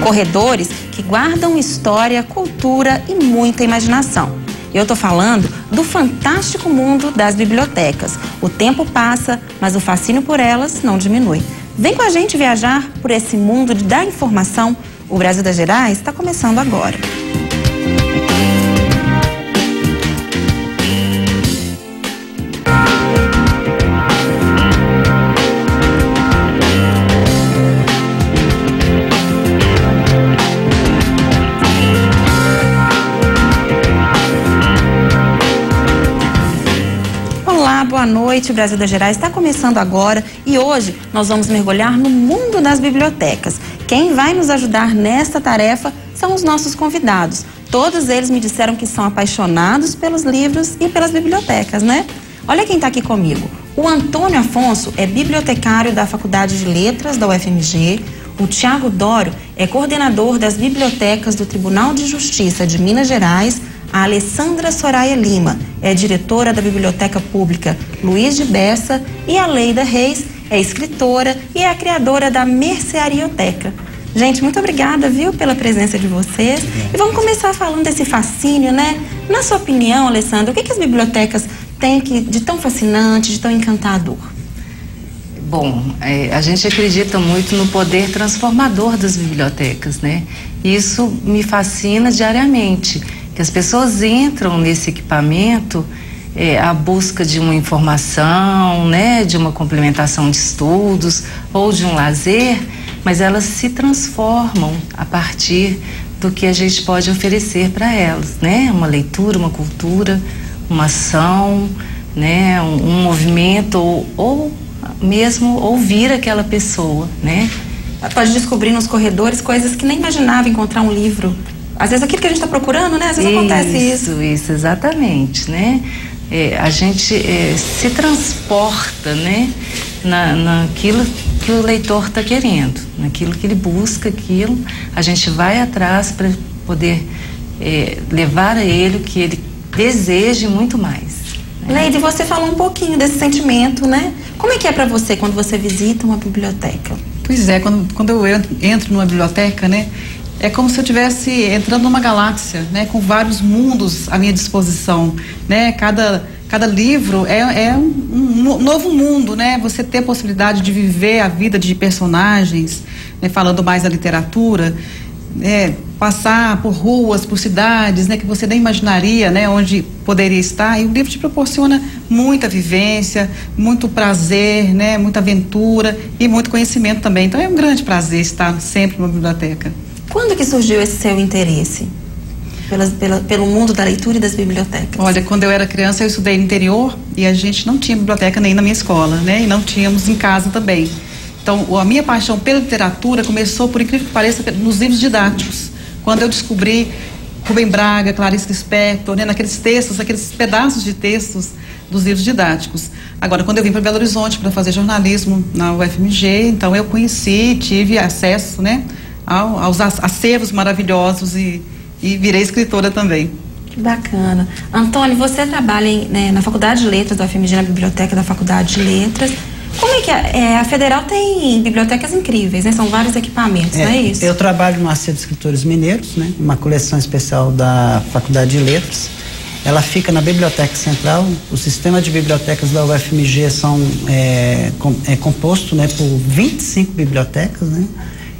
Corredores que guardam história, cultura e muita imaginação. Eu tô falando do fantástico mundo das bibliotecas. O tempo passa, mas o fascínio por elas não diminui. Vem com a gente viajar por esse mundo da informação. O Brasil das Gerais está começando agora. Boa noite, o Brasil das Gerais está começando agora e hoje nós vamos mergulhar no mundo das bibliotecas. Quem vai nos ajudar nesta tarefa são os nossos convidados. Todos eles me disseram que são apaixonados pelos livros e pelas bibliotecas, né? Olha quem está aqui comigo. O Antônio Afonso é bibliotecário da Faculdade de Letras da UFMG. O Tiago Dório é coordenador das bibliotecas do Tribunal de Justiça de Minas Gerais. A Alessandra Soraya Lima é diretora da Biblioteca Pública Luiz de Bessa e a Leida Reis é escritora e é a criadora da Mercearioteca. Gente, muito obrigada, viu, pela presença de vocês. E vamos começar falando desse fascínio, né? Na sua opinião, Alessandra, o que as bibliotecas têm de tão fascinante, de tão encantador? Bom, a gente acredita muito no poder transformador das bibliotecas, né? Isso me fascina diariamente. Que as pessoas entram nesse equipamento à busca de uma informação, né, de uma complementação de estudos ou de um lazer, mas elas se transformam a partir do que a gente pode oferecer para elas, né? Uma leitura, uma cultura, uma ação, né, um movimento ou mesmo ouvir aquela pessoa, né? Ela pode descobrir nos corredores coisas que nem imaginava encontrar um livro. Às vezes aquilo que a gente está procurando, né? Às vezes acontece isso. Isso, exatamente, né? A gente se transporta, né? Naquilo que o leitor está querendo, naquilo que ele busca, aquilo. A gente vai atrás para poder levar a ele o que ele deseja e muito mais. Né? Leide, você falou um pouquinho desse sentimento, né? Como é que é para você quando você visita uma biblioteca? Pois é, quando eu entro numa biblioteca, né? É como se eu estivesse entrando numa galáxia, né, com vários mundos à minha disposição, né? Cada livro é um novo mundo, né? Você ter a possibilidade de viver a vida de personagens, né, falando mais da literatura, passar por ruas, por cidades, né, que você nem imaginaria, né, onde poderia estar. E o livro te proporciona muita vivência, muito prazer, né, muita aventura e muito conhecimento também. Então é um grande prazer estar sempre numa biblioteca. Quando que surgiu esse seu interesse pelo mundo da leitura e das bibliotecas? Olha, quando eu era criança eu estudei no interior e a gente não tinha biblioteca nem na minha escola, né? E não tínhamos em casa também. Então, a minha paixão pela literatura começou, por incrível que pareça, nos livros didáticos. Quando eu descobri Rubem Braga, Clarice Lispector, né? Naqueles textos, aqueles pedaços de textos dos livros didáticos. Agora, quando eu vim para Belo Horizonte para fazer jornalismo na UFMG, então eu tive acesso, né? Aos acervos maravilhosos e virei escritora também. Que bacana. Antônio, você trabalha na Faculdade de Letras da UFMG, na biblioteca da Faculdade de Letras. Como é que a Federal tem bibliotecas incríveis, né? São vários equipamentos, não é isso? Eu trabalho no Acervo de Escritores Mineiros, né? Uma coleção especial da Faculdade de Letras. Ela fica na Biblioteca Central. O sistema de bibliotecas da UFMG é composto, né, por 25 bibliotecas, né?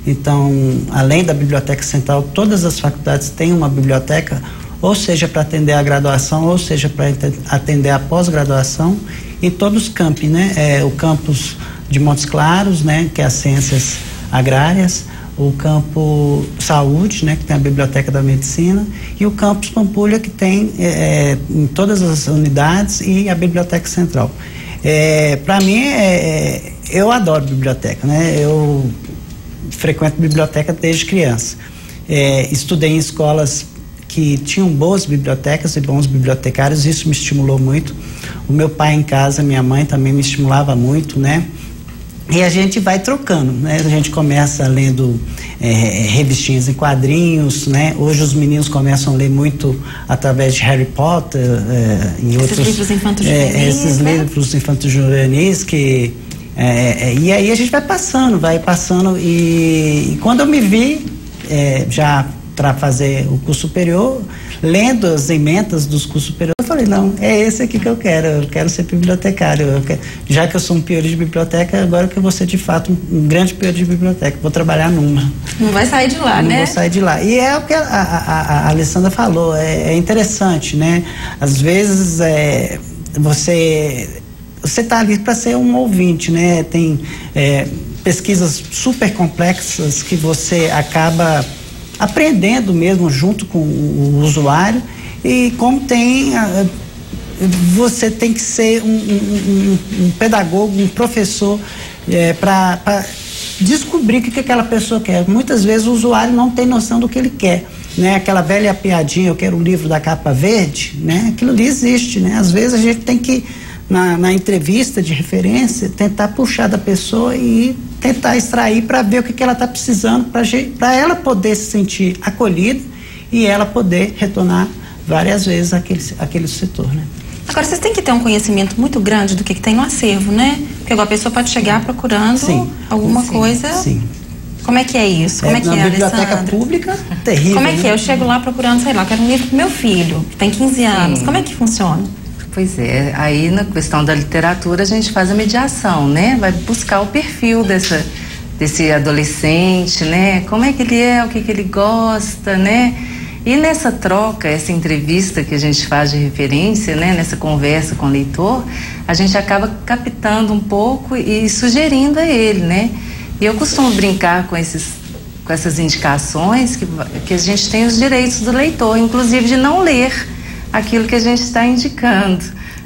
Então, além da Biblioteca Central, todas as faculdades têm uma biblioteca, ou seja, para atender a graduação, ou seja, para atender a pós-graduação, em todos os campi, né? O campus de Montes Claros, né, que é as Ciências Agrárias, o campo Saúde, né, que tem a Biblioteca da Medicina, e o campus Pampulha, que tem em todas as unidades, e a Biblioteca Central. Para mim, eu adoro biblioteca, né? Eu frequento biblioteca desde criança. Estudei em escolas que tinham boas bibliotecas e bons bibliotecários, isso me estimulou muito. O meu pai em casa, minha mãe também me estimulava muito, né? E a gente vai trocando, né? A gente começa lendo revistinhas em quadrinhos, né? Hoje os meninos começam a ler muito através de Harry Potter e outros livros infanto-juvenis, esses livros infanto-juvenis que e aí a gente vai passando e quando eu me vi já para fazer o curso superior, lendo as emendas dos cursos superiores, eu falei, não, é esse aqui que eu quero ser bibliotecário, já que eu sou um período de biblioteca, agora que eu vou ser de fato um grande período de biblioteca, vou trabalhar numa. Não vai sair de lá, né? Não vou sair de lá. E é o que a Alessandra falou, é interessante, né? Às vezes você está ali para ser um ouvinte, né? Tem pesquisas super complexas que você acaba aprendendo mesmo junto com o usuário, e como você tem que ser um pedagogo, um professor para descobrir o que aquela pessoa quer. Muitas vezes o usuário não tem noção do que ele quer, né? Aquela velha piadinha, eu quero o livro da capa verde, né? Aquilo ali existe, né? Às vezes a gente tem que, na entrevista de referência, tentar puxar da pessoa e tentar extrair para ver o que ela está precisando, para ela poder se sentir acolhida e ela poder retornar várias vezes àquele setor, né? Agora, vocês têm que ter um conhecimento muito grande do que tem no acervo, né? Porque agora a pessoa pode chegar procurando alguma coisa. Sim. Como é que é isso? Como é que na biblioteca Alessandra? Pública, terrível. Como é que é? Eu chego lá procurando, sei lá, quero um livro pro meu filho, que tem 15 anos. Como é que funciona? Pois é, aí na questão da literatura a gente faz a mediação, né? Vai buscar o perfil desse adolescente, né? Como é que ele é, o que ele gosta, né? E nessa troca, essa entrevista que a gente faz de referência, né? Nessa conversa com o leitor, a gente acaba captando um pouco e sugerindo a ele, né? E eu costumo brincar com essas indicações que a gente tem os direitos do leitor, inclusive de não ler aquilo que a gente está indicando,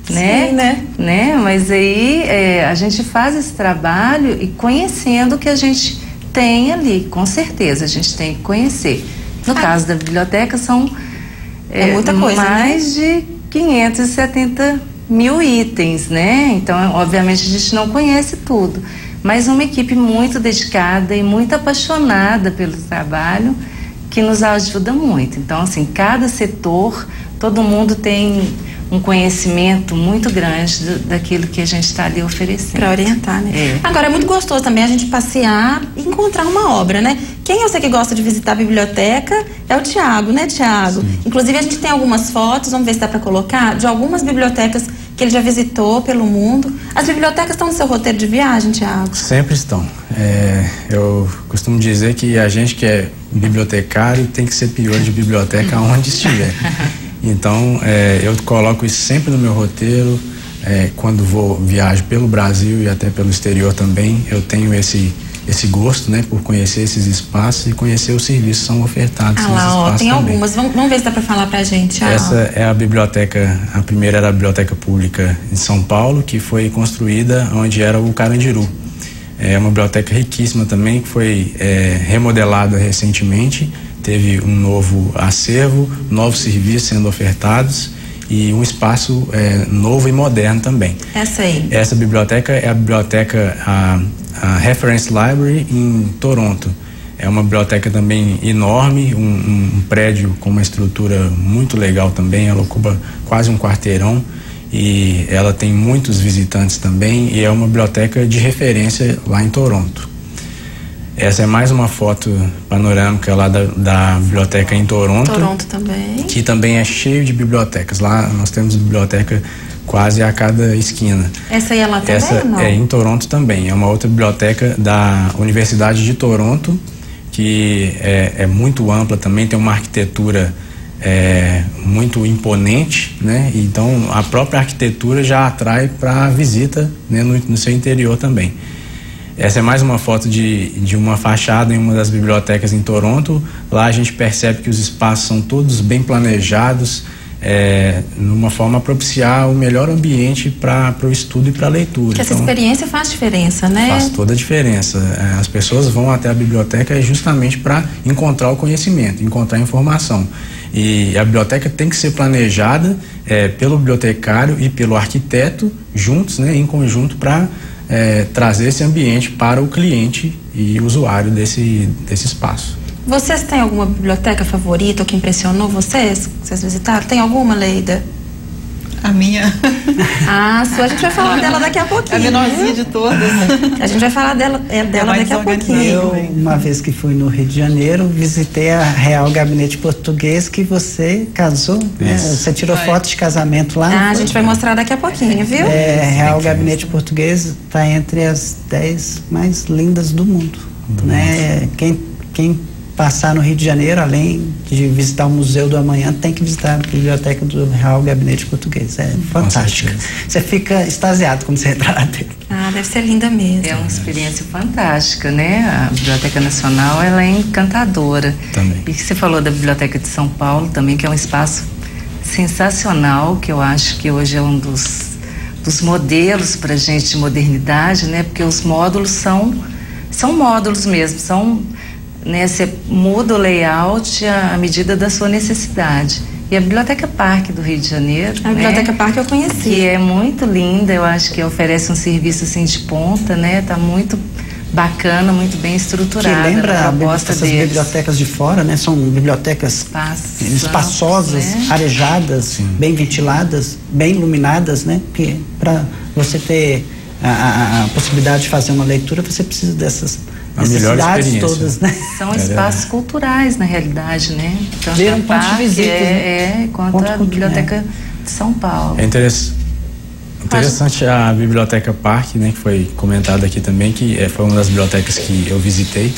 né? Sim, né? Mas aí a gente faz esse trabalho e conhecendo o que a gente tem ali, com certeza a gente tem que conhecer. No caso da biblioteca são muita coisa, mais de 570 mil itens, né? Então, obviamente, a gente não conhece tudo, mas uma equipe muito dedicada e muito apaixonada pelo trabalho que nos ajuda muito. Então, assim, cada setor, todo mundo tem um conhecimento muito grande daquilo que a gente está ali oferecendo. Para orientar, né? Agora, é muito gostoso também a gente passear e encontrar uma obra, né? Quem eu sei que gosta de visitar a biblioteca é o Tiago, né, Tiago? Sim. Inclusive, a gente tem algumas fotos, vamos ver se dá para colocar, de algumas bibliotecas que ele já visitou pelo mundo. As bibliotecas estão no seu roteiro de viagem, Tiago? Sempre estão. Eu costumo dizer que a gente que é bibliotecário tem que ser pior de biblioteca onde estiver. Então, eu coloco isso sempre no meu roteiro. Quando viajo pelo Brasil e até pelo exterior também, eu tenho esse gosto, né, por conhecer esses espaços e conhecer os serviços que são ofertados nesses espaços tem também. algumas. Vamos ver se dá para falar pra gente. Essa é a biblioteca, a primeira era a Biblioteca Pública em São Paulo, que foi construída onde era o Carandiru. É uma biblioteca riquíssima também, que foi remodelada recentemente, teve um novo acervo, novos serviços sendo ofertados e um espaço novo e moderno também. Essa biblioteca é a biblioteca, a Reference Library em Toronto. É uma biblioteca também enorme, um prédio com uma estrutura muito legal também, ela ocupa quase um quarteirão e ela tem muitos visitantes também e é uma biblioteca de referência lá em Toronto. Essa é mais uma foto panorâmica lá da biblioteca em Toronto. Toronto também. Que também é cheio de bibliotecas. Lá nós temos biblioteca quase a cada esquina. Essa aí é lá também? Essa não? É em Toronto também. É uma outra biblioteca da Universidade de Toronto, que é muito ampla também, tem uma arquitetura muito imponente, né? Então a própria arquitetura já atrai para a visita, né, no seu interior também. Essa é mais uma foto de uma fachada em uma das bibliotecas em Toronto. Lá a gente percebe que os espaços são todos bem planejados, numa forma a propiciar o melhor ambiente para o estudo e para a leitura. Porque essa experiência faz diferença, né? Faz toda a diferença. As pessoas vão até a biblioteca justamente para encontrar o conhecimento, encontrar informação. E a biblioteca tem que ser planejada pelo bibliotecário e pelo arquiteto juntos, né, em conjunto, para trazer esse ambiente para o cliente e usuário desse espaço. Vocês têm alguma biblioteca favorita ou que impressionou vocês? Vocês visitaram? Tem alguma, Leida? A minha. A sua, a gente vai falar dela daqui a pouquinho. A menorzinha de todas. A gente vai falar dela daqui a pouquinho. Eu, uma vez que fui no Rio de Janeiro, visitei a Real Gabinete Português, que você casou, né? Você tirou foto de casamento lá. A gente vai mostrar daqui a pouquinho, viu? Real Gabinete Português está entre as 10 mais lindas do mundo. Né? Quem passar no Rio de Janeiro, além de visitar o Museu do Amanhã, tem que visitar a biblioteca do Real Gabinete Português. É fantástica. Você fica extasiado quando você entra lá dentro. Deve ser linda mesmo. É uma experiência fantástica, né? A Biblioteca Nacional, ela é encantadora. Também. E que você falou da Biblioteca de São Paulo também, que é um espaço sensacional, que eu acho que hoje é um dos modelos para gente de modernidade, né? Porque os módulos são módulos mesmo, né, você muda o layout à medida da sua necessidade. E a Biblioteca Parque do Rio de Janeiro, a Biblioteca Parque eu conheci. Que é muito linda, eu acho que oferece um serviço assim de ponta, né? Tá muito bacana, muito bem estruturada. Que lembra a proposta essas bibliotecas de fora, né? São bibliotecas espaçosas, né? Arejadas, bem ventiladas, bem iluminadas, né? Porque para você ter a possibilidade de fazer uma leitura, você precisa dessas necessidades todas, né? São espaços culturais, na realidade, né? Então, um ponto de visita, quanto a Biblioteca de São Paulo. É interessante a Biblioteca Parque, né, que foi comentada aqui também, que foi uma das bibliotecas que eu visitei,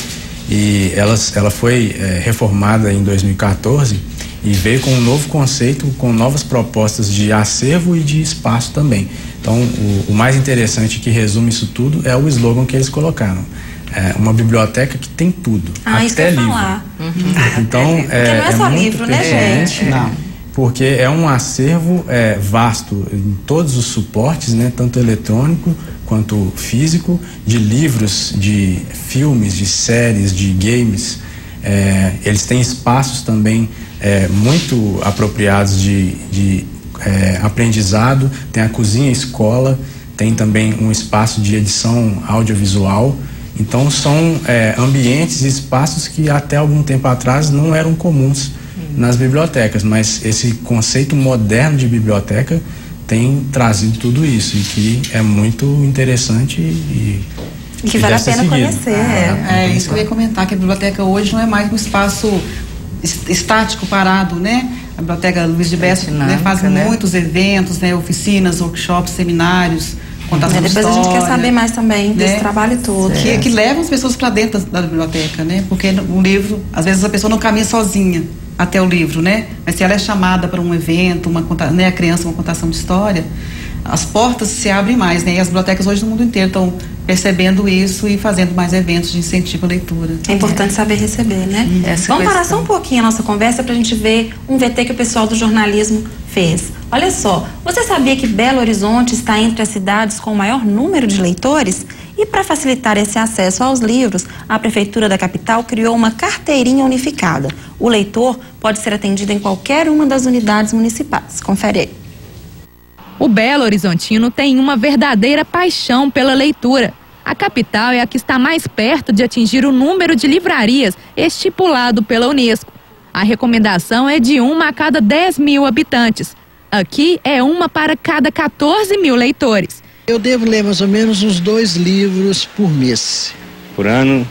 e ela foi reformada em 2014 e veio com um novo conceito, com novas propostas de acervo e de espaço também. Então, o mais interessante que resume isso tudo é o slogan que eles colocaram. Uma biblioteca que tem tudo, até livro. Então, porque não é só livro, né, gente? Não, porque é um acervo vasto em todos os suportes, né, tanto eletrônico quanto físico, de livros, de filmes, de séries, de games. Eles têm espaços também muito apropriados de aprendizado, tem a cozinha escola, tem também um espaço de edição audiovisual. Então são ambientes e espaços que até algum tempo atrás não eram comuns nas bibliotecas, mas esse conceito moderno de biblioteca tem trazido tudo isso, e que é muito interessante e que vale a pena conhecer. Isso que eu ia comentar, que a biblioteca hoje não é mais um espaço estático, parado, né? A Biblioteca Luiz de Bessa faz muitos eventos, né? Oficinas, workshops, seminários, contação de história. Depois a gente quer saber mais também desse trabalho todo. Que levam as pessoas para dentro da biblioteca, né? Porque o livro, às vezes a pessoa não caminha sozinha até o livro, né? Mas se ela é chamada para um evento, a criança, uma contação de história, as portas se abrem mais, né? E as bibliotecas hoje do mundo inteiro estão percebendo isso e fazendo mais eventos de incentivo à leitura. É importante saber receber, né? Vamos parar só um pouquinho a nossa conversa para a gente ver um VT que o pessoal do jornalismo fez. Olha só, você sabia que Belo Horizonte está entre as cidades com o maior número de leitores? E para facilitar esse acesso aos livros, a Prefeitura da capital criou uma carteirinha unificada. O leitor pode ser atendido em qualquer uma das unidades municipais. Confere aí. O Belo Horizontino tem uma verdadeira paixão pela leitura. A capital é a que está mais perto de atingir o número de livrarias estipulado pela Unesco. A recomendação é de uma a cada 10 mil habitantes. Aqui é uma para cada 14 mil leitores. Eu devo ler mais ou menos uns 2 livros por mês. Por ano,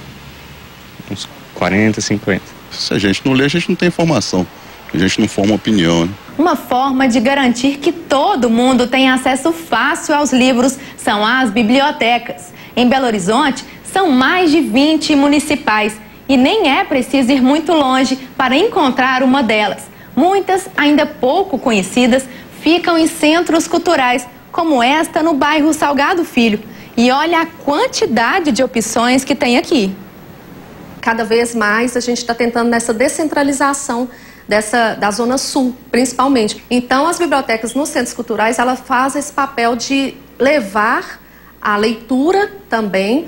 uns 40, 50. Se a gente não lê, a gente não tem informação. A gente não forma opinião, né? Uma forma de garantir que todo mundo tenha acesso fácil aos livros são as bibliotecas. Em Belo Horizonte, são mais de 20 municipais e nem é preciso ir muito longe para encontrar uma delas. Muitas, ainda pouco conhecidas, ficam em centros culturais, como esta no bairro Salgado Filho. E olha a quantidade de opções que tem aqui. Cada vez mais a gente está tentando nessa descentralização da Zona Sul, principalmente. Então, as bibliotecas nos centros culturais, ela faz esse papel de levar a leitura também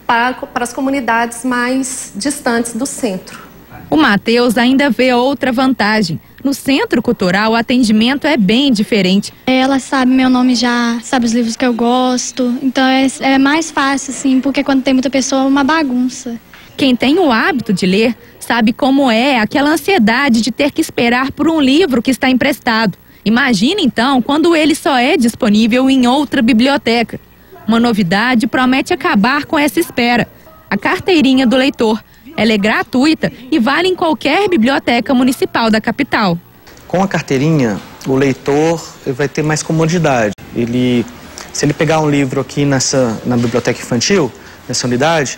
para as comunidades mais distantes do centro. O Matheus ainda vê outra vantagem. No Centro Cultural, o atendimento é bem diferente. Ela sabe meu nome já, sabe os livros que eu gosto. Então, é mais fácil, assim, porque quando tem muita pessoa, é uma bagunça. Quem tem o hábito de ler sabe como é aquela ansiedade de ter que esperar por um livro que está emprestado. Imagina então quando ele só é disponível em outra biblioteca. Uma novidade promete acabar com essa espera. A carteirinha do leitor. Ela é gratuita e vale em qualquer biblioteca municipal da capital. Com a carteirinha, o leitor vai ter mais comodidade. Se ele pegar um livro aqui na biblioteca infantil, nessa unidade,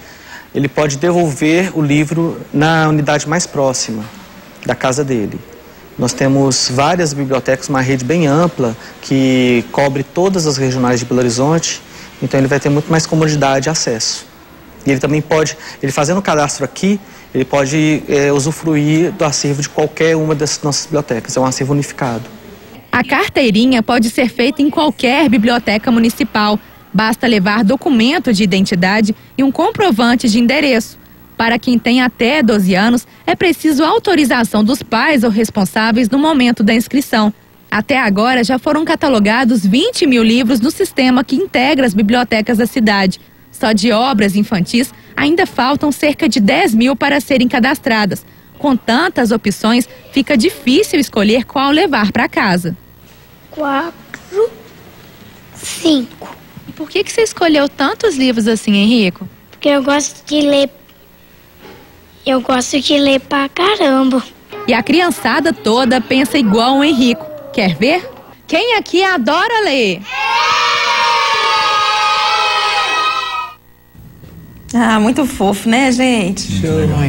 ele pode devolver o livro na unidade mais próxima da casa dele. Nós temos várias bibliotecas, uma rede bem ampla que cobre todas as regionais de Belo Horizonte, então ele vai ter muito mais comodidade e acesso. E ele também pode, ele fazendo o cadastro aqui, ele pode usufruir do acervo de qualquer uma dessas nossas bibliotecas, é um acervo unificado. A carteirinha pode ser feita em qualquer biblioteca municipal. Basta levar documento de identidade e um comprovante de endereço. Para quem tem até 12 anos, é preciso autorização dos pais ou responsáveis no momento da inscrição. Até agora, já foram catalogados 20 mil livros no sistema que integra as bibliotecas da cidade. Só de obras infantis, ainda faltam cerca de 10 mil para serem cadastradas. Com tantas opções, fica difícil escolher qual levar para casa. 4, 5. E por que você escolheu tantos livros assim, Henrico? Porque eu gosto de ler. Eu gosto de ler pra caramba. E a criançada toda pensa igual o Henrico. Quer ver? Quem aqui adora ler? Ah, muito fofo, né, gente?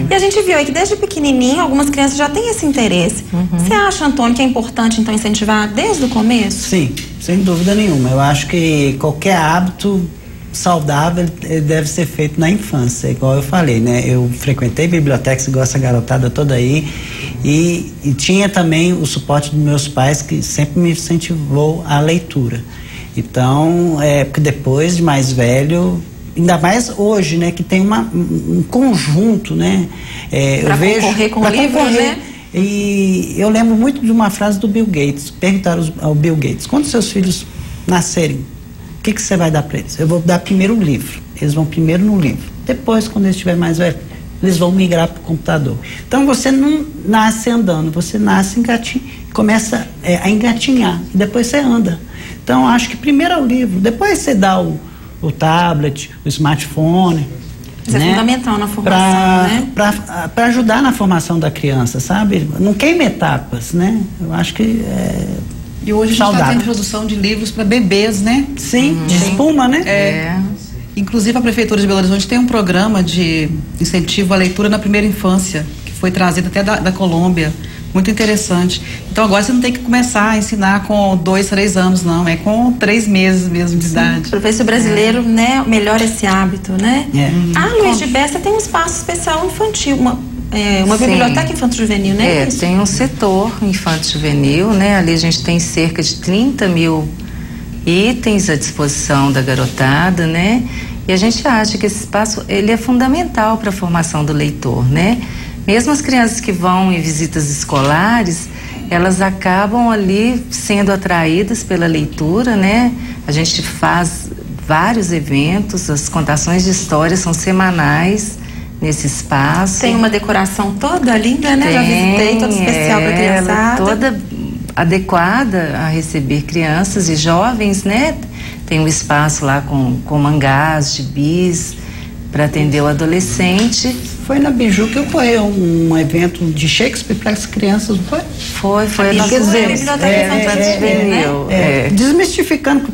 E a gente viu aí que desde pequenininho algumas crianças já têm esse interesse. Você acha, Antônio, que é importante, então, incentivar desde o começo? Sim, sem dúvida nenhuma. Eu acho que qualquer hábito saudável deve ser feito na infância, igual eu falei, né? Eu frequentei bibliotecas igual essa garotada toda aí e tinha também o suporte dos meus pais, que sempre me incentivou a leitura. Então, porque depois de mais velho, ainda mais hoje, né, que tem um conjunto, né? Para concorrer com o livro, né? E eu lembro muito de uma frase do Bill Gates. Perguntaram ao Bill Gates: quando seus filhos nascerem, o que você vai dar para eles? Eu vou dar primeiro o livro. Eles vão primeiro no livro. Depois, quando eles estiverem mais velhos, eles vão migrar para o computador. Então, você não nasce andando, você nasce começa a engatinhar. E depois você anda. Então, acho que primeiro é o livro. Depois você dá o tablet, o smartphone. Isso, né? É fundamental na formação, né? Para ajudar na formação da criança, sabe? Não queima etapas, né? Eu acho que E hoje a gente está tendo produção de livros para bebês, né? Sim, de espuma, né? Inclusive a Prefeitura de Belo Horizonte tem um programa de incentivo à leitura na primeira infância, que foi trazido até da Colômbia. Muito interessante. Então agora você não tem que começar a ensinar com 2, 3 anos, não. É com 3 meses mesmo de idade. O professor brasileiro, né, melhora esse hábito, né? Luiz de Bessa tem um espaço especial infantil, uma biblioteca infanto-juvenil, né? Tem um setor infanto-juvenil, né? Ali a gente tem cerca de 30 mil itens à disposição da garotada, né? E a gente acha que esse espaço, ele é fundamental para a formação do leitor, né? Mesmo as crianças que vão em visitas escolares, elas acabam ali sendo atraídas pela leitura, né? A gente faz vários eventos, as contações de histórias são semanais nesse espaço. Tem uma decoração toda linda, né? Já visitei, toda especial para criançada. Toda adequada a receber crianças e jovens, né? Tem um espaço lá com mangás, gibis, para atender o adolescente. Foi na Biju que ocorreu um evento de Shakespeare para as crianças, não foi? Foi na Juvenil. Desmistificando que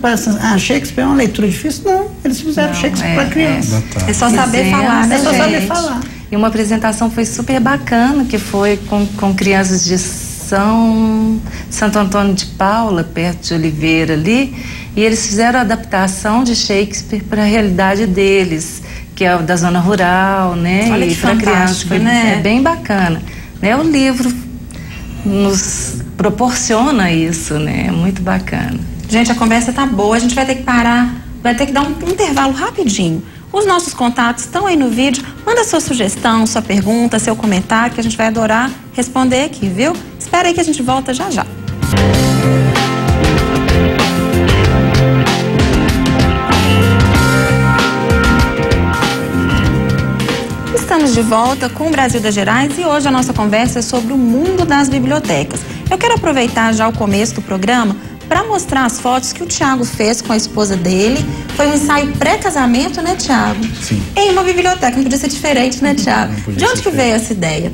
Shakespeare é uma leitura difícil. Não, eles fizeram Shakespeare para criança. É só saber falar, né? É só saber falar. E uma apresentação foi super bacana, que foi com crianças de Santo Antônio de Paula, perto de Oliveira ali, e eles fizeram a adaptação de Shakespeare para a realidade deles, que é da zona rural, né? Olha que fantástico, foi, né? É bem bacana, né? O livro nos proporciona isso, né? É muito bacana. Gente, a conversa tá boa, a gente vai ter que parar, vai ter que dar um intervalo rapidinho. Os nossos contatos estão aí no vídeo. Manda sua sugestão, sua pergunta, seu comentário, que a gente vai adorar responder aqui, viu? Espera aí que a gente volta já já. Estamos de volta com o Brasil das Gerais e hoje a nossa conversa é sobre o mundo das bibliotecas. Eu quero aproveitar já o começo do programa para mostrar as fotos que o Tiago fez com a esposa dele. Foi um ensaio pré-casamento, né, Tiago? Sim. Em uma biblioteca, não podia ser diferente, né, Tiago? De onde que veio essa ideia?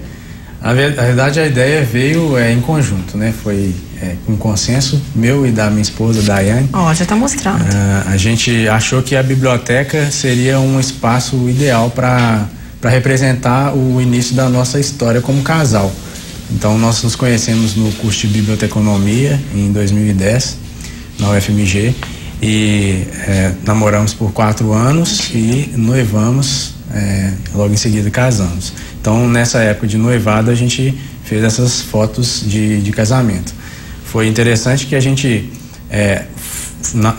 Na verdade, a ideia veio em conjunto, né? Foi com consenso meu e da minha esposa, Daiane. Ó, já está mostrando. A gente achou que a biblioteca seria um espaço ideal para representar o início da nossa história como casal. Então, nós nos conhecemos no curso de biblioteconomia em 2010, na UFMG, e namoramos por 4 anos e noivamos, logo em seguida casamos. Então, nessa época de noivado, a gente fez essas fotos de casamento. Foi interessante que a gente,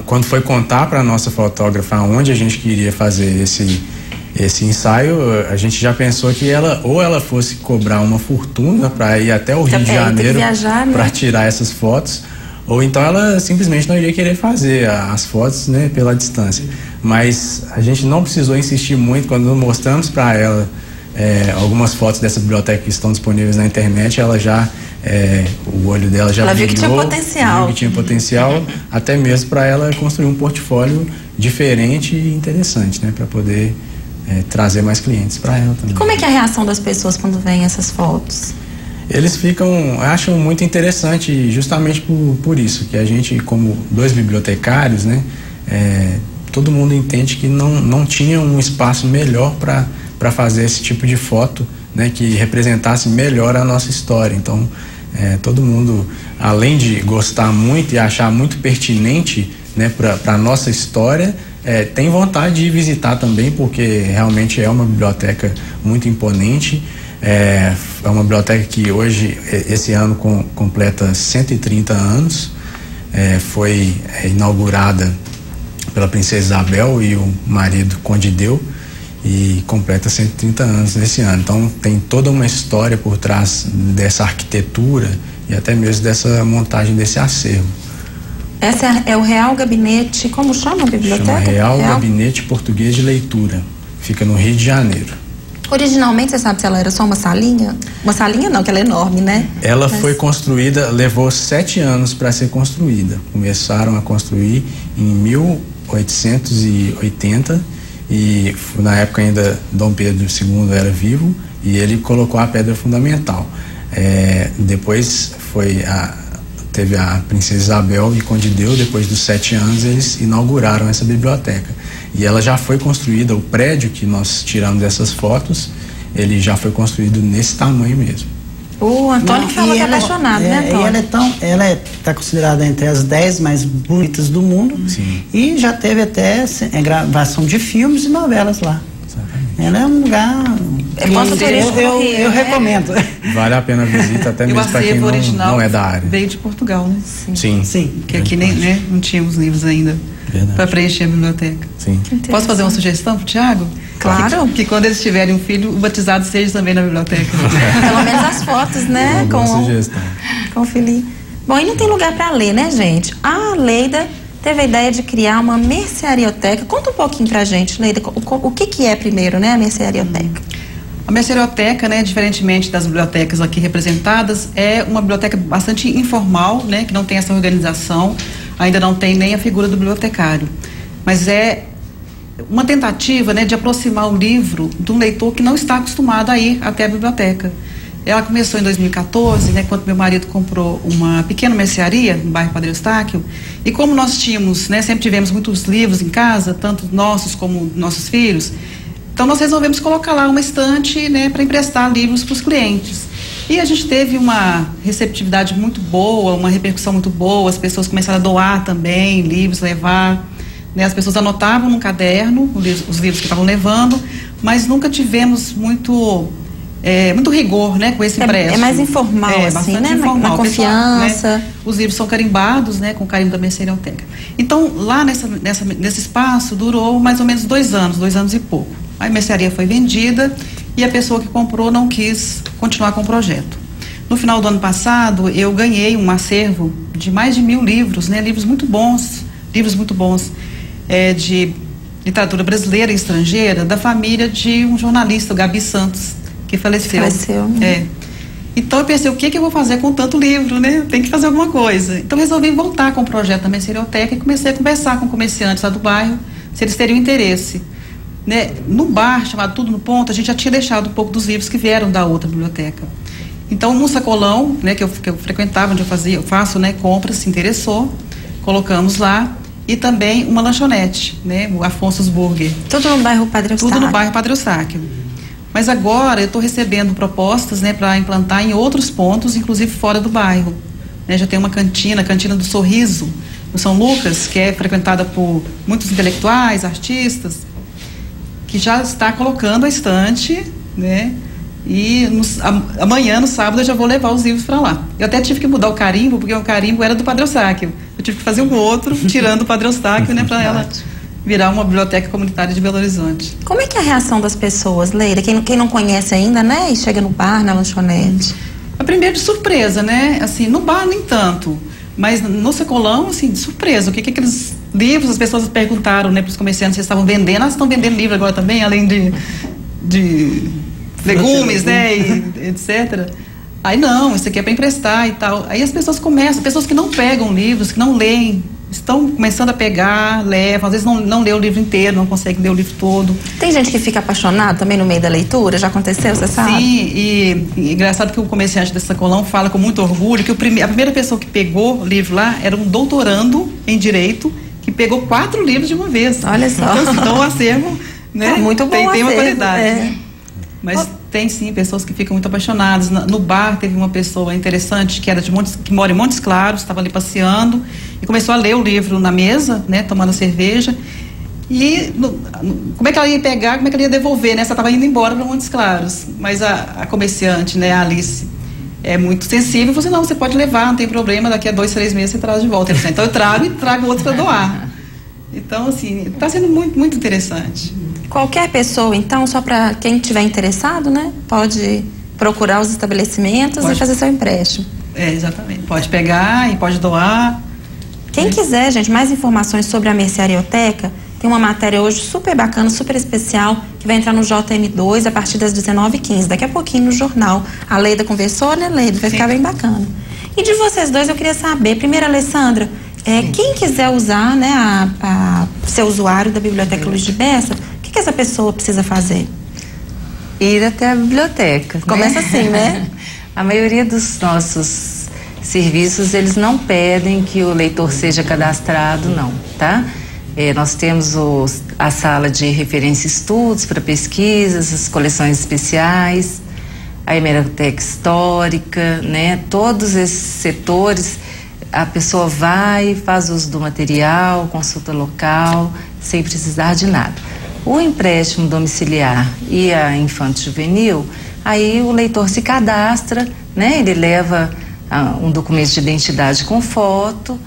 quando foi contar para a nossa fotógrafa onde a gente queria fazer esse ensaio, a gente já pensou que ela fosse cobrar uma fortuna para ir até o Rio de Janeiro para tirar essas fotos, ou então ela simplesmente não iria querer fazer as fotos, né, pela distância. Mas a gente não precisou insistir muito. Quando mostramos para ela algumas fotos dessa biblioteca que estão disponíveis na internet, ela já o olho dela já viu que tinha potencial. Viu que tinha potencial, até mesmo para ela construir um portfólio diferente e interessante, né, para poder trazer mais clientes para ela também. E como é que é a reação das pessoas quando veem essas fotos? Eles acham muito interessante, justamente por isso, que a gente, como 2 bibliotecários, né, todo mundo entende que não tinha um espaço melhor para fazer esse tipo de foto, né, que representasse melhor a nossa história. Então, todo mundo, além de gostar muito e achar muito pertinente, né, para a nossa história, tem vontade de visitar também, porque realmente é uma biblioteca muito imponente. É uma biblioteca que hoje, esse ano, completa 130 anos. Foi inaugurada pela Princesa Isabel e o marido Conde Deu, e completa 130 anos nesse ano. Então tem toda uma história por trás dessa arquitetura e até mesmo dessa montagem desse acervo. Essa é o Real Gabinete, como chama a biblioteca? Chama Real Gabinete Português de Leitura. Fica no Rio de Janeiro. Originalmente, você sabe se ela era só uma salinha? Uma salinha não, que ela é enorme, né? Ela foi construída, levou 7 anos para ser construída. Começaram a construir em 1880 e na época ainda Dom Pedro II era vivo e ele colocou a pedra fundamental. Depois teve a Princesa Isabel e Conde Deu. Depois dos 7 anos eles inauguraram essa biblioteca e ela já foi construída. O prédio que nós tiramos essas fotos, ele já foi construído nesse tamanho mesmo. O Antônio que falou que é apaixonado, né, Antônio? Ela está considerada entre as 10 mais bonitas do mundo. Sim. E já teve até gravação de filmes e novelas lá. Exatamente. Ela é um lugar eu recomendo. Vale a pena a visita, até mesmo para quem não é da área. Veio de Portugal, né? Sim. Que aqui nem não tínhamos livros ainda para preencher a biblioteca. Sim. Posso fazer uma sugestão para o Tiago? Claro. Que quando eles tiverem um filho, o batizado seja também na biblioteca. Pelo menos as fotos, né? Com o filhinho. Bom, e não tem lugar para ler, né, gente? A Leida teve a ideia de criar uma mercearioteca. Conta um pouquinho pra gente, Leida, o que é primeiro, né, a mercearioteca? A mercearioteca, né, diferentemente das bibliotecas aqui representadas, é uma biblioteca bastante informal, né, que não tem essa organização, ainda não tem nem a figura do bibliotecário. Mas é uma tentativa, né, de aproximar o livro de um leitor que não está acostumado a ir até a biblioteca. Ela começou em 2014, né, quando meu marido comprou uma pequena mercearia no bairro Padre Eustáquio, e como nós tínhamos, né, sempre tivemos muitos livros em casa, tanto nossos como nossos filhos, então nós resolvemos colocar lá uma estante, né, para emprestar livros para os clientes. E a gente teve uma receptividade muito boa, uma repercussão muito boa, as pessoas começaram a doar também livros, levar, né, as pessoas anotavam no caderno os livros que estavam levando, mas nunca tivemos muito rigor, né, com esse empréstimo. É mais informal, assim, né? Informal. Na confiança. Né, os livros são carimbados, né, com o carimbo da mercearioteca. Então, lá nesse espaço, durou mais ou menos 2 anos e pouco. A mercearia foi vendida e a pessoa que comprou não quis continuar com o projeto. No final do ano passado, eu ganhei um acervo de mais de 1000 livros, né, livros muito bons, de literatura brasileira e estrangeira, da família de um jornalista, o Gabi Santos, que faleceu. Né? Então eu pensei, o que eu vou fazer com tanto livro, né? Tem que fazer alguma coisa. Então resolvi voltar com o projeto da Mercerioteca e comecei a conversar com comerciantes lá do bairro, se eles teriam interesse. Né? No bar, chamado Tudo no Ponto, a gente já tinha deixado um pouco dos livros que vieram da outra biblioteca. Então, um sacolão, né, que eu frequentava, onde eu faço, né, compras, se interessou, colocamos lá, e também uma lanchonete, né, o Afonso's Burger. Tudo no bairro Padre Eustáquio. Tudo no bairro Padre Eustáquio. Mas agora eu estou recebendo propostas, né, para implantar em outros pontos, inclusive fora do bairro. Né, já tem uma cantina, a Cantina do Sorriso, no São Lucas, que é frequentada por muitos intelectuais, artistas, que já está colocando a estante, né? E amanhã, no sábado, eu já vou levar os livros para lá. Eu até tive que mudar o carimbo, porque o carimbo era do Padre Eustáquio. Eu tive que fazer um outro, tirando o Padre Eustáquio, né? Para ela virar uma biblioteca comunitária de Belo Horizonte. Como é que é a reação das pessoas, Leila? Quem não conhece ainda, né? E chega no bar, na lanchonete. A primeira de surpresa, né? Assim, no bar nem tanto. Mas no sacolão, assim, de surpresa. O que aqueles livros, as pessoas perguntaram, né, para os comerciantes se estavam vendendo. Elas estão vendendo livro agora também, além de legumes, né, e etc. Aí não, isso aqui é para emprestar e tal. Aí as pessoas começam, pessoas que não pegam livros, que não leem, estão começando a pegar, levam, às vezes não lê o livro inteiro, não consegue ler o livro todo. Tem gente que fica apaixonado também no meio da leitura? Já aconteceu, você sabe? Sim, e engraçado que o comerciante desse sacolão fala com muito orgulho que a primeira pessoa que pegou o livro lá era um doutorando em Direito, que pegou 4 livros de uma vez. Olha só. Então o acervo, né, muito bom, tem acervo, uma qualidade, né? Mas tem sim pessoas que ficam muito apaixonadas. No bar teve uma pessoa interessante que era que mora em Montes Claros, estava ali passeando e começou a ler o livro na mesa, né, tomando cerveja. E como é que ela ia pegar, como é que ela ia devolver, né? Ela estava indo embora para Montes Claros. Mas a comerciante, né, a Alice, é muito sensível. Falou assim, não, você pode levar, não tem problema, daqui a 2, 3 meses você traz de volta. Então eu trago e trago outro para doar. Então, assim, está sendo muito, muito interessante. Qualquer pessoa, então, só para quem estiver interessado, né, pode procurar os estabelecimentos e fazer seu empréstimo. É, exatamente. Pode pegar e pode doar. Quem quiser, gente, mais informações sobre a Mercerioteca, tem uma matéria hoje super bacana, super especial, que vai entrar no JM2 a partir das 19h15, daqui a pouquinho no jornal. A Leida conversou, né, Leida? Vai ficar bem bacana. E de vocês dois eu queria saber, primeiro, Alessandra, quem quiser usar, né, ser usuário da Biblioteca Luiz de Bessa, o que essa pessoa precisa fazer? Ir até a biblioteca. Começa assim, né? A maioria dos nossos serviços, eles não pedem que o leitor seja cadastrado, não, tá? Nós temos a sala de referência e estudos para pesquisas, as coleções especiais, a hemeroteca histórica, né? Todos esses setores, a pessoa vai, faz uso do material, consulta local, sem precisar de nada. O empréstimo domiciliar e a infanto-juvenil, aí o leitor se cadastra, né? Ele leva um documento de identidade com foto,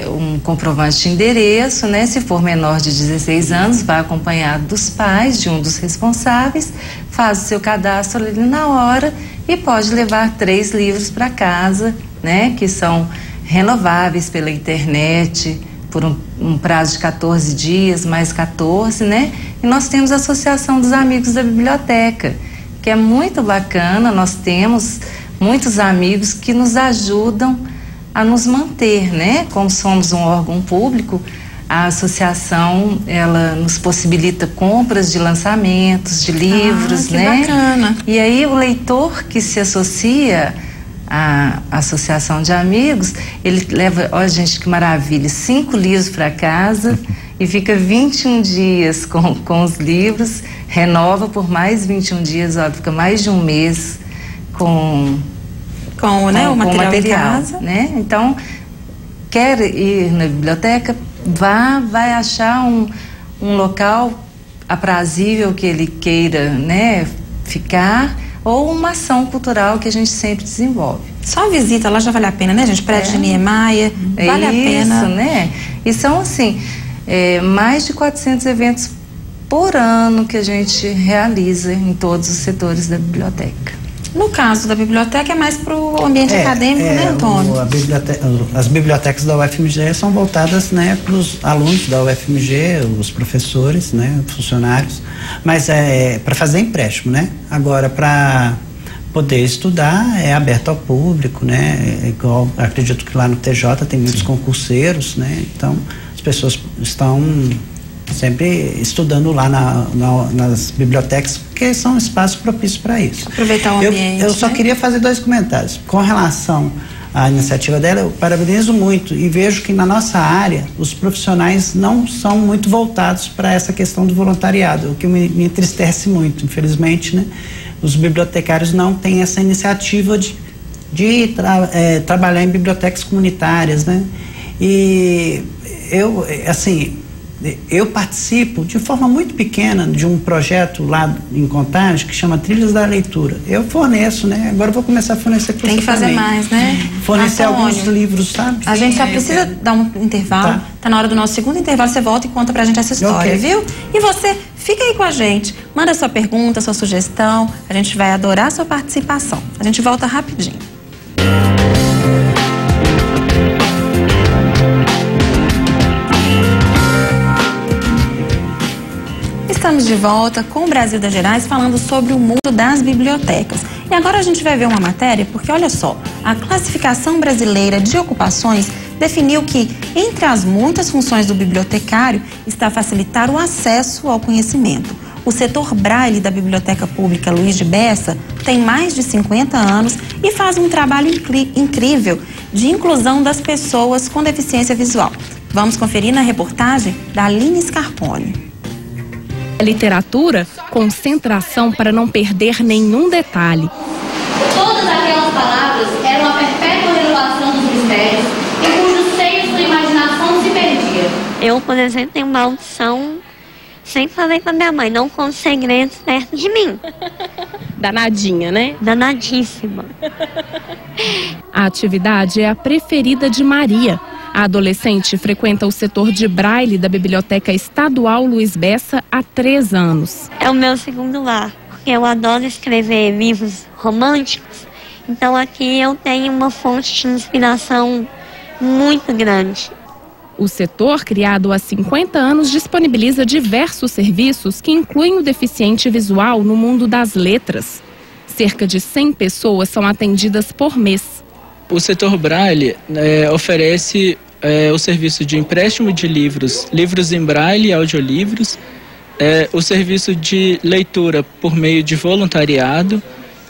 um comprovante de endereço, né? Se for menor de 16 anos, vai acompanhado dos pais, de um dos responsáveis, faz o seu cadastro ali na hora e pode levar 3 livros para casa, né? Que são renováveis pela internet, por um prazo de 14 dias, mais 14, né? E nós temos a Associação dos Amigos da Biblioteca, que é muito bacana. Nós temos muitos amigos que nos ajudam a nos manter, né? Como somos um órgão público, a associação, ela nos possibilita compras de lançamentos, de livros, que né? Bacana. E aí o leitor que se associa a associação de amigos, ele leva, olha gente que maravilha, 5 livros para casa e fica 21 dias com os livros, renova por mais 21 dias, olha, fica mais de um mês com o material em casa, né? Então, quer ir na biblioteca, vai achar um local aprazível que ele queira, né, ficar, ou uma ação cultural que a gente sempre desenvolve. Só a visita lá já vale a pena, né, gente? Prédio de Niemeyer, vale a pena. Isso, né? E são, assim, mais de 400 eventos por ano que a gente realiza em todos os setores da biblioteca. No caso da biblioteca é mais para o ambiente acadêmico, né, Antônio? As bibliotecas da UFMG são voltadas, né, para os alunos da UFMG, os professores, né, funcionários, mas para fazer empréstimo, né? Agora, para poder estudar, é aberto ao público, né? Igual, acredito que lá no TJ tem muitos concurseiros, né? Então, as pessoas estão sempre estudando lá nas bibliotecas, porque são espaços propícios para isso. Aproveitar o ambiente. Eu só queria fazer 2 comentários. Com relação à iniciativa dela, eu parabenizo muito e vejo que na nossa área os profissionais não são muito voltados para essa questão do voluntariado, o que me entristece muito, infelizmente, né? Os bibliotecários não têm essa iniciativa de trabalhar em bibliotecas comunitárias, né? E eu participo de forma muito pequena de um projeto lá em Contagem que chama Trilhas da Leitura. Eu forneço, né? Agora eu vou começar a fornecer curso. Tem que fazer mais, né? Fornecer alguns livros, sabe? A gente só precisa dar um intervalo. Tá na hora do nosso segundo intervalo, você volta e conta pra gente essa história, viu? E você, fica aí com a gente. Manda sua pergunta, sua sugestão. A gente vai adorar a sua participação. A gente volta rapidinho. Estamos de volta com o Brasil das Gerais, falando sobre o mundo das bibliotecas. E agora a gente vai ver uma matéria, porque olha só, a Classificação Brasileira de Ocupações definiu que, entre as muitas funções do bibliotecário, está facilitar o acesso ao conhecimento. O setor Braille da Biblioteca Pública Luiz de Bessa tem mais de 50 anos e faz um trabalho incrível de inclusão das pessoas com deficiência visual. Vamos conferir na reportagem da Aline Scarpone. A literatura, concentração para não perder nenhum detalhe. Todas aquelas palavras eram a perpétua renovação dos mistérios, em cujos seios sua imaginação se perdia. Eu, por exemplo, tenho uma audição, sempre falei com a minha mãe, não com segredos perto de mim. Danadinha, né? Danadíssima. A atividade é a preferida de Maria. A adolescente frequenta o setor de Braille da Biblioteca Estadual Luiz Bessa há 3 anos. É o meu segundo lar, porque eu adoro escrever livros românticos. Então aqui eu tenho uma fonte de inspiração muito grande. O setor, criado há 50 anos, disponibiliza diversos serviços que incluem o deficiente visual no mundo das letras. Cerca de 100 pessoas são atendidas por mês. O setor Braille oferece o serviço de empréstimo de livros em Braille e audiolivros, o serviço de leitura por meio de voluntariado.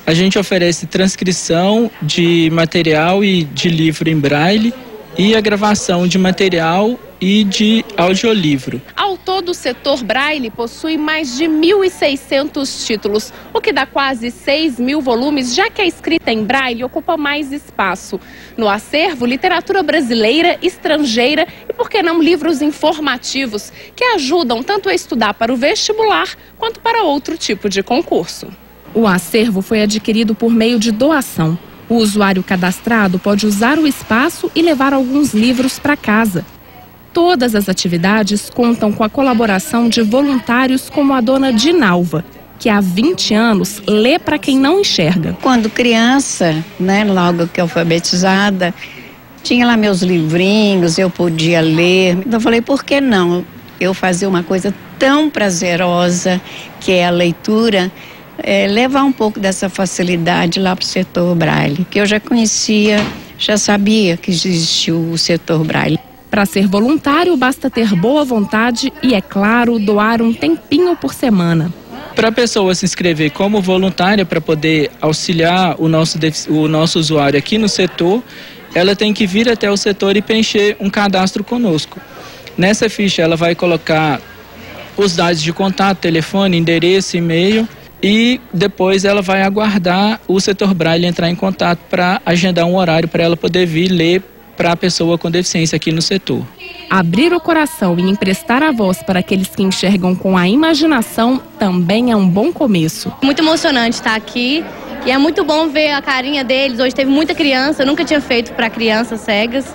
A gente oferece transcrição de material e de livro em Braille e a gravação de material e de audiolivro. Ao todo, o setor Braille possui mais de 1.600 títulos, o que dá quase 6.000 volumes, já que a escrita em Braille ocupa mais espaço. No acervo, literatura brasileira, estrangeira e, por que não, livros informativos, que ajudam tanto a estudar para o vestibular quanto para outro tipo de concurso. O acervo foi adquirido por meio de doação. O usuário cadastrado pode usar o espaço e levar alguns livros para casa. Todas as atividades contam com a colaboração de voluntários como a dona Dinalva, que há 20 anos lê para quem não enxerga. Quando criança, logo que alfabetizada, tinha lá meus livrinhos, eu podia ler. Então eu falei, por que não eu fazer uma coisa tão prazerosa, que é a leitura, levar um pouco dessa facilidade lá para o setor Braille, que eu já conhecia, já sabia que existia o setor Braille. Para ser voluntário, basta ter boa vontade e, é claro, doar um tempinho por semana. Para a pessoa se inscrever como voluntária para poder auxiliar o nosso usuário aqui no setor, ela tem que vir até o setor e preencher um cadastro conosco. Nessa ficha ela vai colocar os dados de contato, telefone, endereço, e-mail, e depois ela vai aguardar o setor Braille entrar em contato para agendar um horário para ela poder vir ler para a pessoa com deficiência aqui no setor. Abrir o coração e emprestar a voz para aqueles que enxergam com a imaginação também é um bom começo. Muito emocionante estar aqui e é muito bom ver a carinha deles. Hoje teve muita criança, eu nunca tinha feito para crianças cegas.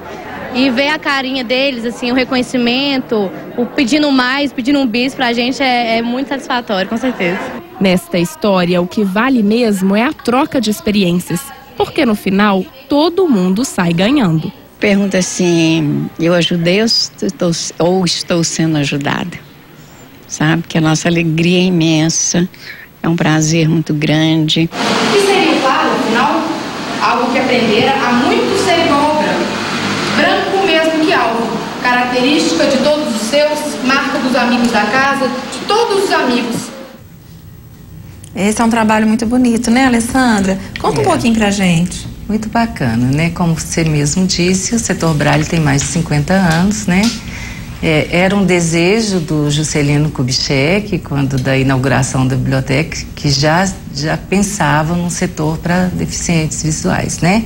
E ver a carinha deles, assim, o reconhecimento, o pedindo mais, pedindo um bis pra gente é muito satisfatório, com certeza. Nesta história, o que vale mesmo é a troca de experiências, porque no final todo mundo sai ganhando. Pergunta assim, eu ajudei ou estou sendo ajudada? Sabe, que a nossa alegria é imensa, é um prazer muito grande. O que seria o algo que aprendera há muito ser igual ao branco. Branco mesmo que alvo, característica de todos os seus, marca dos amigos da casa, de todos os amigos. Esse é um trabalho muito bonito, né, Alessandra? Conta um pouquinho pra gente. Muito bacana, né? Como você mesmo disse, o setor Braille tem mais de 50 anos, né? Era um desejo do Juscelino Kubitschek, quando da inauguração da biblioteca, que já pensava num setor para deficientes visuais, né?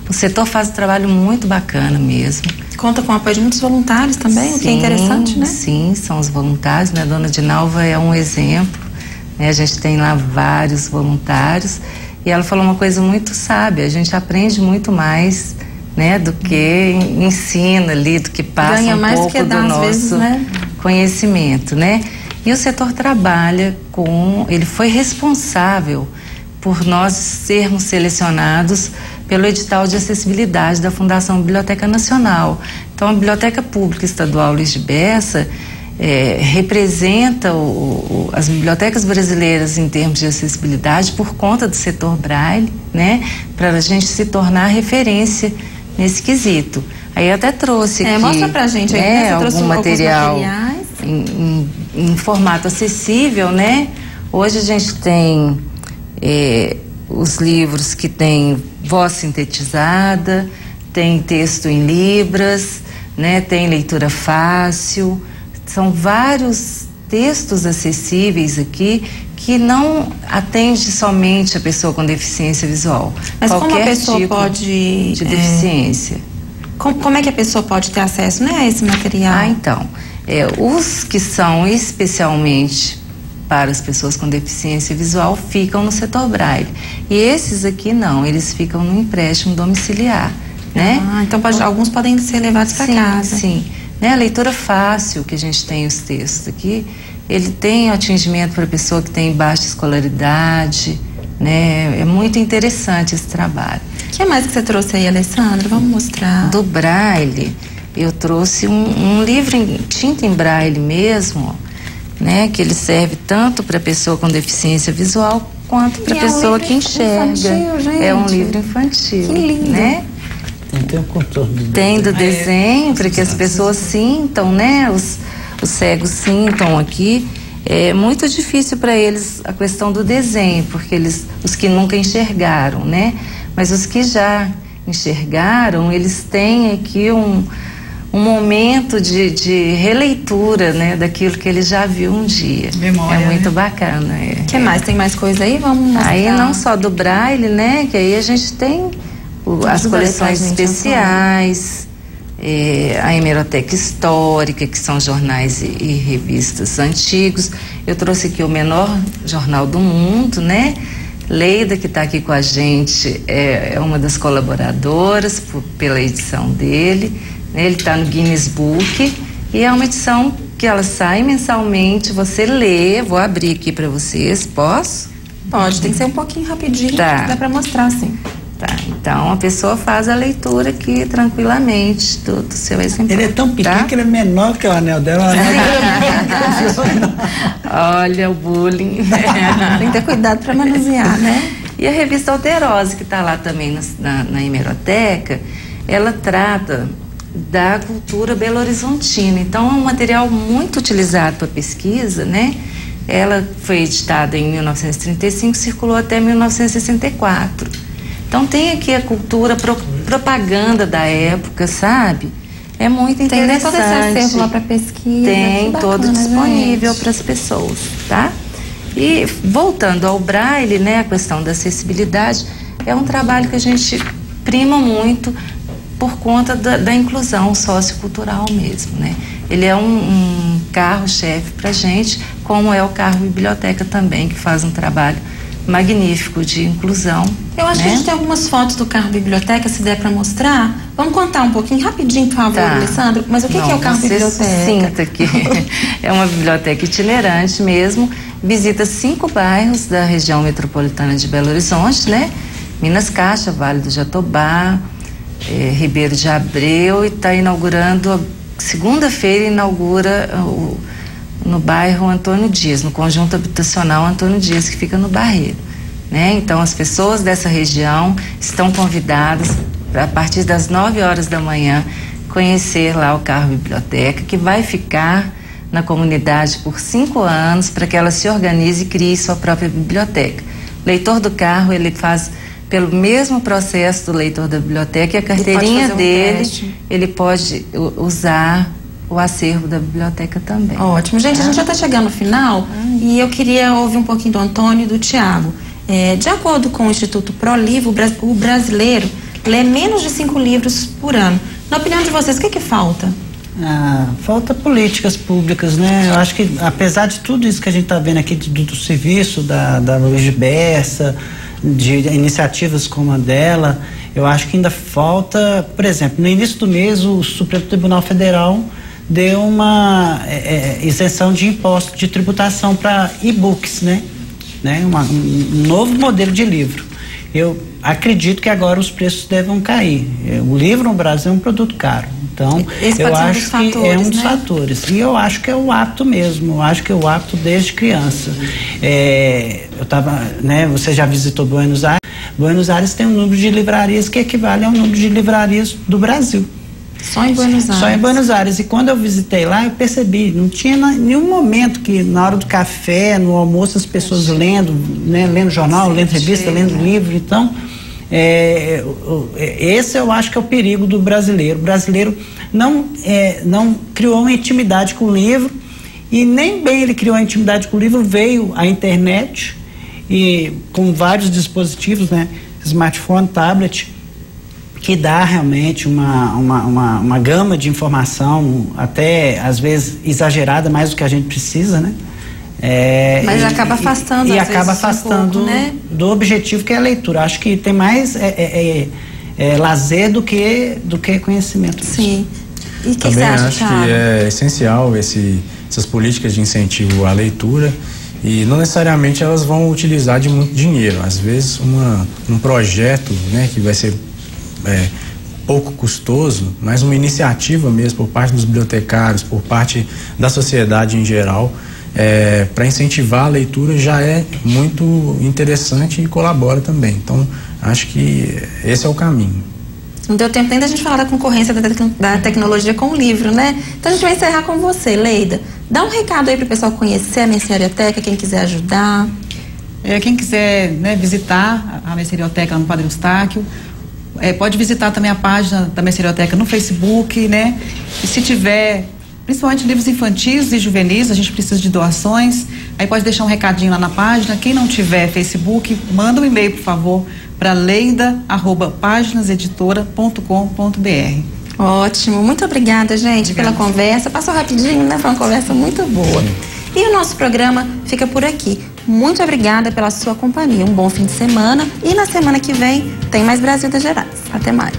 O setor faz um trabalho muito bacana mesmo. Conta com o apoio de muitos voluntários também, sim, o que é interessante, né? Sim, são os voluntários, né? A Dona Dinalva é um exemplo, né? A gente tem lá vários voluntários e ela falou uma coisa muito sábia, a gente aprende muito mais, né, do que ensina ali, do que passa ganha um mais pouco que dá, do nosso vezes, né? conhecimento, né? E o setor trabalha ele foi responsável por nós sermos selecionados pelo edital de acessibilidade da Fundação Biblioteca Nacional. Então, a Biblioteca Pública Estadual Luiz de Bessa representa as bibliotecas brasileiras em termos de acessibilidade por conta do setor Braille, né? Para a gente se tornar referência nesse quesito. Aí eu até trouxe aqui, mostra pra gente aí, né? Você algum material em formato acessível, né? Hoje a gente tem os livros que tem voz sintetizada, tem texto em libras, né? Tem leitura fácil, são vários textos acessíveis aqui que não atende somente a pessoa com deficiência visual. Mas qualquer como a pessoa tipo pode de deficiência. Como é que a pessoa pode ter acesso, né, a esse material? Então, os que são especialmente para as pessoas com deficiência visual ficam no setor Braille. E esses aqui não, eles ficam no empréstimo domiciliar, né? Então alguns podem ser levados para casa. Sim, né? A leitura fácil que a gente tem os textos aqui, ele tem atingimento para a pessoa que tem baixa escolaridade, né? É muito interessante esse trabalho. O que mais que você trouxe aí, Alessandra? Vamos mostrar. Do Braille, eu trouxe um livro em tinta em Braille mesmo, né? Que ele serve tanto para a pessoa com deficiência visual quanto para a pessoa que enxerga. Infantil, gente. É um livro infantil. Que lindo. Né? Tem um contorno Tem do desenho para que as pessoas sintam, né? Os cegos sintam aqui. É muito difícil para eles a questão do desenho, porque os que nunca enxergaram, né? Mas os que já enxergaram, eles têm aqui um momento de releitura, né? Daquilo que ele já viu um dia. Memória, é muito né? bacana. O que mais? Tem mais coisa aí? Vamos mostrar. Aí não só do Braille, né? Que aí a gente tem as coleções especiais, a hemeroteca histórica, que são jornais e revistas antigos. Eu trouxe aqui o menor jornal do mundo, né? Leida, que está aqui com a gente, é uma das colaboradoras pela edição dele, né? Ele está no Guinness Book e é uma edição que ela sai mensalmente, você lê. Vou abrir aqui para vocês, posso? Pode, tem que ser um pouquinho rapidinho, tá. Dá para mostrar, sim. Tá, então a pessoa faz a leitura aqui tranquilamente do seu exemplar. Ele é tão pequeno que ele é menor que o anel dela. Olha o bullying. Tem que ter cuidado para manusear, né? E a revista Alterose, que está lá também na hemeroteca, ela trata da cultura belo-horizontina. Então é um material muito utilizado para pesquisa, né? Ela foi editada em 1935, circulou até 1964. Então tem aqui a cultura, propaganda da época, sabe? É muito interessante. Tem todo esse acervo lá para pesquisa. Tem bacana, todo disponível para as pessoas, tá? E voltando ao Braille, né, a questão da acessibilidade, é um trabalho que a gente prima muito por conta da inclusão sociocultural mesmo, né? Ele é um carro-chefe para a gente, como é o carro biblioteca também, que faz um trabalho magnífico de inclusão. Eu acho que a gente tem algumas fotos do carro biblioteca, se der para mostrar. Vamos contar um pouquinho, rapidinho, por favor, Alessandro. Mas o que é o carro biblioteca? Sinta que é uma biblioteca itinerante mesmo. Visita 5 bairros da região metropolitana de Belo Horizonte, né? Minas Caixa, Vale do Jatobá, Ribeiro de Abreu, e está inaugurando, segunda-feira inaugura no bairro Antônio Dias, no conjunto habitacional Antônio Dias, que fica no Barreiro. né? Então as pessoas dessa região estão convidadas para, a partir das 9 horas da manhã, conhecer lá o Carro Biblioteca, que vai ficar na comunidade por 5 anos, para que ela se organize e crie sua própria biblioteca. O leitor do carro, ele faz pelo mesmo processo do leitor da biblioteca, e a carteirinha dele, ele pode usar o acervo da biblioteca também. Ótimo. Gente, a gente já está chegando no final e eu queria ouvir um pouquinho do Antônio e do Tiago. De acordo com o Instituto ProLivro, o brasileiro lê menos de 5 livros por ano. Na opinião de vocês, o que falta? Falta políticas públicas, né? Eu acho que, apesar de tudo isso que a gente está vendo aqui do serviço da Luiz Bessa, de iniciativas como a dela, eu acho que ainda falta, por exemplo, no início do mês o Supremo Tribunal Federal deu uma isenção de imposto de tributação para e-books, né? Um novo modelo de livro. Eu acredito que agora os preços devem cair. O livro no Brasil é um produto caro. Então, eu acho que é um dos fatores. E eu acho que é o hábito mesmo. Eu acho que é o hábito desde criança. Eu tava, né? Você já visitou Buenos Aires? Buenos Aires tem um número de livrarias que equivale ao número de livrarias do Brasil. Só em Buenos Aires? Só em Buenos Aires. E quando eu visitei lá, eu percebi, não tinha nenhum momento que na hora do café, no almoço, as pessoas lendo, né, lendo jornal, lendo revista, lendo livro. Então, esse eu acho que é o perigo do brasileiro. O brasileiro não criou uma intimidade com o livro, e nem bem ele criou a intimidade com o livro, veio a internet, e com vários dispositivos, né, smartphone, tablet, que dá realmente uma gama de informação, até às vezes exagerada, mais do que a gente precisa, né? Mas acaba afastando, acaba afastando um pouco, né, do objetivo, que é a leitura. Acho que tem mais lazer do que conhecimento. Sim. E o que Também você acha, acho que é essencial essas políticas de incentivo à leitura, e não necessariamente elas vão utilizar de muito dinheiro. Às vezes um projeto, né, que vai ser pouco custoso, mas uma iniciativa mesmo por parte dos bibliotecários, por parte da sociedade em geral, para incentivar a leitura, já é muito interessante e colabora também. Então, acho que esse é o caminho. Não deu tempo nem da gente falar da concorrência da tecnologia com o livro, né? Então a gente vai encerrar com você, Leida. Dá um recado aí para o pessoal conhecer a Mercerioteca, quem quiser ajudar. Quem quiser, né, visitar a Mercerioteca no Padre Eustáquio, pode visitar também a página da Mercerioteca no Facebook, né? E se tiver, principalmente livros infantis e juvenis, a gente precisa de doações. Aí pode deixar um recadinho lá na página. Quem não tiver Facebook, manda um e-mail, por favor, para leida@paginaseditora.com.br. Ótimo, muito obrigada, gente, pela conversa. Passou rapidinho, né? Foi uma conversa muito boa. E o nosso programa fica por aqui. Muito obrigada pela sua companhia. Um bom fim de semana. E na semana que vem tem mais Brasil das Gerais. Até mais.